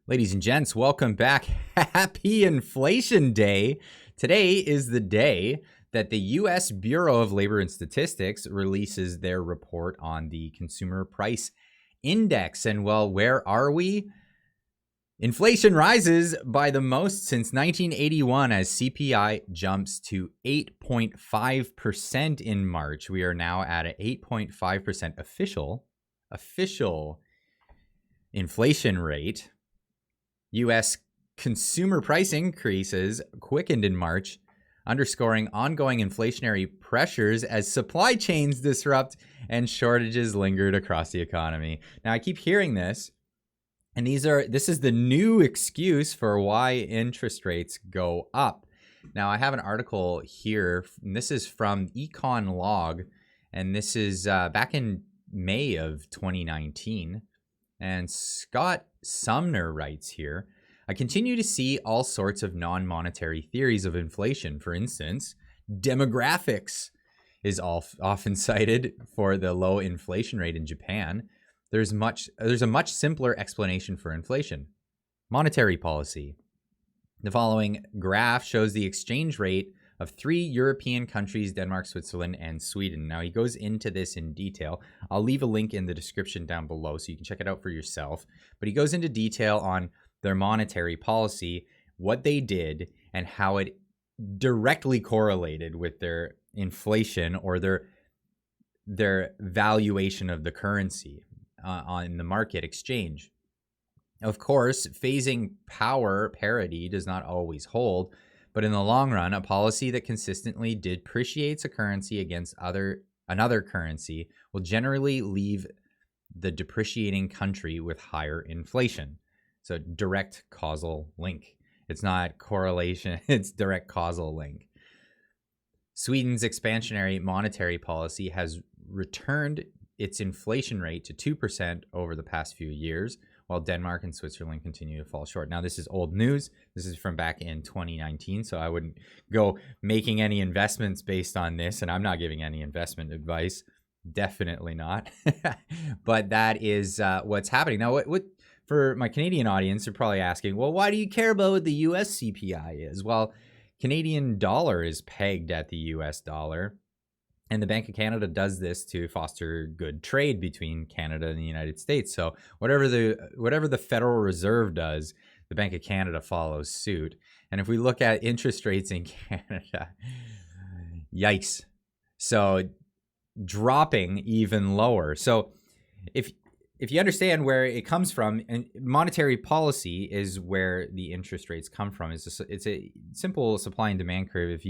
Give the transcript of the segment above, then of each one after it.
Ladies and gents, welcome back. Happy Inflation Day. Today is the day that the U.S. Bureau of Labor and Statistics releases their report on the Consumer Price Index. And well, where are we? Inflation rises by the most since 1981 as CPI jumps to 8.5% in March. We are now at an 8.5% official inflation rate. U.S. consumer price increases quickened in March, underscoring ongoing inflationary pressures as supply chains disrupt and shortages lingered across the economy. Now, I keep hearing this, and this is the new excuse for why interest rates go up. Now, I have an article here, and this is from Econ Log, and this is back in May of 2019. And Scott Sumner writes here, I continue to see all sorts of non-monetary theories of inflation. For instance, demographics is often cited for the low inflation rate in Japan. There's a much simpler explanation for inflation: monetary policy. The following graph shows the exchange rate of 3 European countries, Denmark, Switzerland, and Sweden. Now, he goes into this in detail. I'll leave a link in the description down below so you can check it out for yourself. But he goes into detail on their monetary policy, what they did, and how it directly correlated with their inflation or their valuation of the currency on the market exchange. Of course, phasing power parity does not always hold, but in the long run, a policy that consistently depreciates a currency against another currency will generally leave the depreciating country with higher inflation. So direct causal link. It's not correlation, it's direct causal link. Sweden's expansionary monetary policy has returned its inflation rate to 2% over the past few years, while Denmark and Switzerland continue to fall short. Now, this is old news. This is from back in 2019, so I wouldn't go making any investments based on this, and I'm not giving any investment advice. Definitely not. But that is what's happening. Now, what for my Canadian audience, you're probably asking, well, why do you care about what the U.S. CPI is? Well, Canadian dollar is pegged at the U.S. dollar. And the Bank of Canada does this to foster good trade between Canada and the United States. So whatever the Federal Reserve does, the Bank of Canada follows suit. And if we look at interest rates in Canada, yikes. So dropping even lower. So if you understand where it comes from, and monetary policy is where the interest rates come from. It's a simple supply and demand curve. If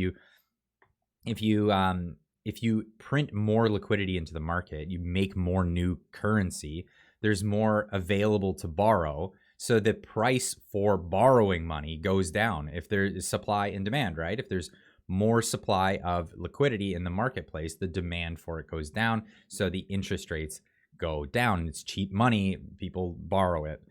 you print more liquidity into the market, you make more new currency, there's more available to borrow. So the price for borrowing money goes down if there is supply and demand, right? If there's more supply of liquidity in the marketplace, the demand for it goes down. So the interest rates go down. It's cheap money. People borrow it.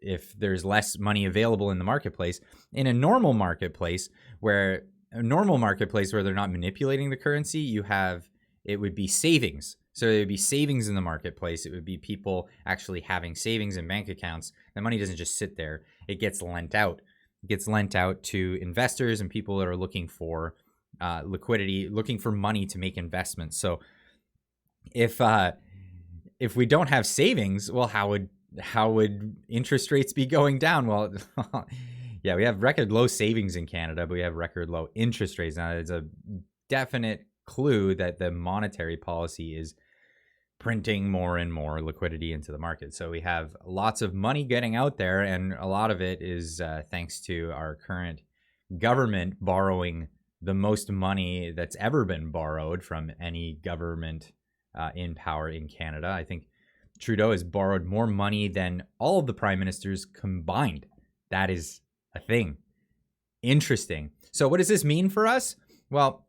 If there's less money available in the marketplace, in a normal marketplace where they're not manipulating the currency, it would be savings. So it would be savings in the marketplace. It would be people actually having savings in bank accounts. The money doesn't just sit there. It gets lent out. It gets lent out to investors and people that are looking for liquidity, looking for money to make investments. So if we don't have savings, well, how would interest rates be going down? Well, yeah, we have record low savings in Canada, but we have record low interest rates. Now, there's a definite clue that the monetary policy is printing more and more liquidity into the market. So we have lots of money getting out there, and a lot of it is thanks to our current government borrowing the most money that's ever been borrowed from any government in power in Canada. I think Trudeau has borrowed more money than all of the prime ministers combined. That is a thing. Interesting. So what does this mean for us? Well,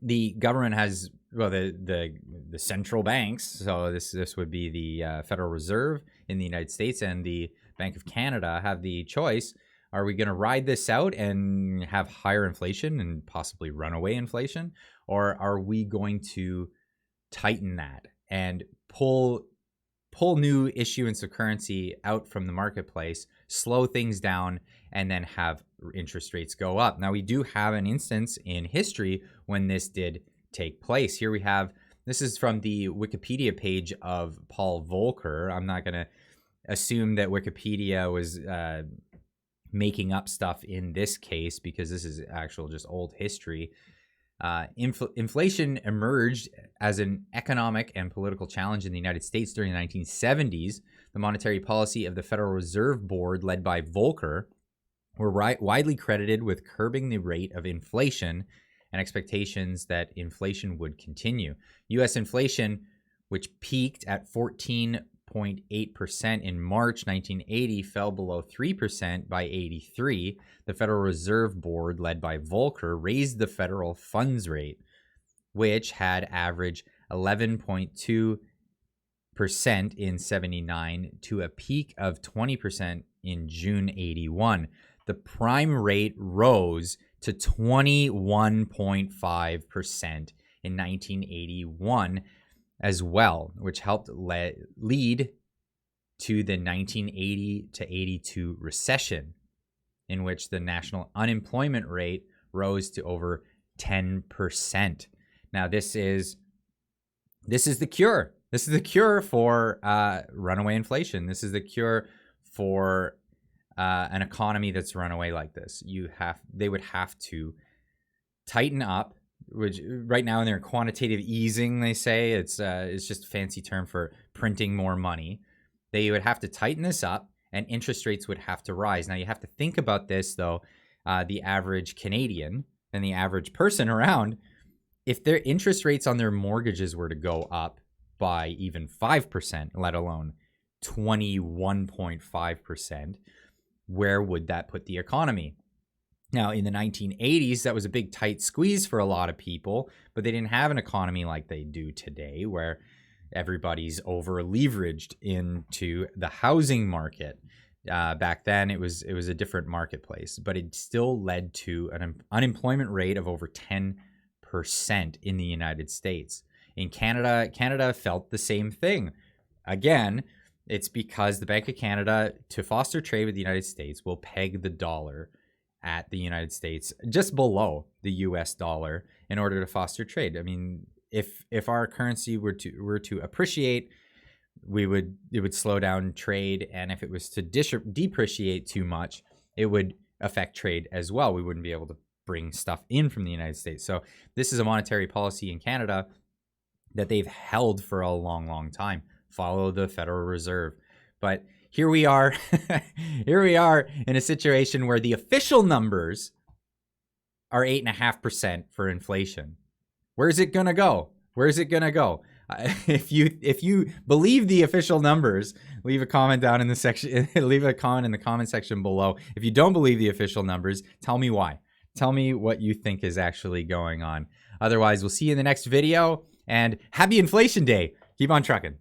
the government has, the central banks, so this would be the Federal Reserve in the United States and the Bank of Canada, have the choice. Are we going to ride this out and have higher inflation and possibly runaway inflation? Or are we going to tighten that and pull pull new issuance of currency out from the marketplace, slow things down, and then have interest rates go up. Now, we do have an instance in history when this did take place. Here we have, this is from the Wikipedia page of Paul Volcker. I'm not going to assume that Wikipedia was making up stuff in this case, because this is actual just old history. Inflation emerged as an economic and political challenge in the United States during the 1970s. The monetary policy of the Federal Reserve Board, led by Volcker, were widely credited with curbing the rate of inflation and expectations that inflation would continue. U.S. inflation, which peaked at 14.8% in March 1980, fell below 3% by 83. The Federal Reserve Board, led by Volcker, raised the federal funds rate, which had averaged 11.2% in 79 to a peak of 20% in June 81. The prime rate rose to 21.5% in 1981 as well, which helped lead to the 1980 to 82 recession, in which the national unemployment rate rose to over 10%. Now, this is the cure. This is the cure for runaway inflation. This is the cure for an economy that's run away like this. They would have to tighten up, which right now in their quantitative easing, they say it's just a fancy term for printing more money. They would have to tighten this up, and interest rates would have to rise. Now, you have to think about this, though. The average Canadian and the average person around, if their interest rates on their mortgages were to go up by even 5%, let alone 21.5%, where would that put the economy? Now, in the 1980s, that was a big tight squeeze for a lot of people, but they didn't have an economy like they do today, where everybody's over leveraged into the housing market. Back then, it was a different marketplace, but it still led to an unemployment rate of over 10% in the United States. In Canada felt the same thing. Again, it's because the Bank of Canada, to foster trade with the United States, will peg the dollar at the United States just below the US dollar in order to foster trade. I mean, if our currency were to appreciate, it would slow down trade, and if it was to depreciate too much, it would affect trade as well. We wouldn't be able to bring stuff in from the United States. So this is a monetary policy in Canada that they've held for a long, long time. Follow the Federal Reserve. But here we are, in a situation where the official numbers are 8.5% for inflation. Where's it gonna go? Where's it gonna go? If you believe the official numbers, leave a comment down in the section. Leave a comment in the comment section below. If you don't believe the official numbers, tell me why. Tell me what you think is actually going on. Otherwise, we'll see you in the next video. And happy Inflation Day. Keep on trucking.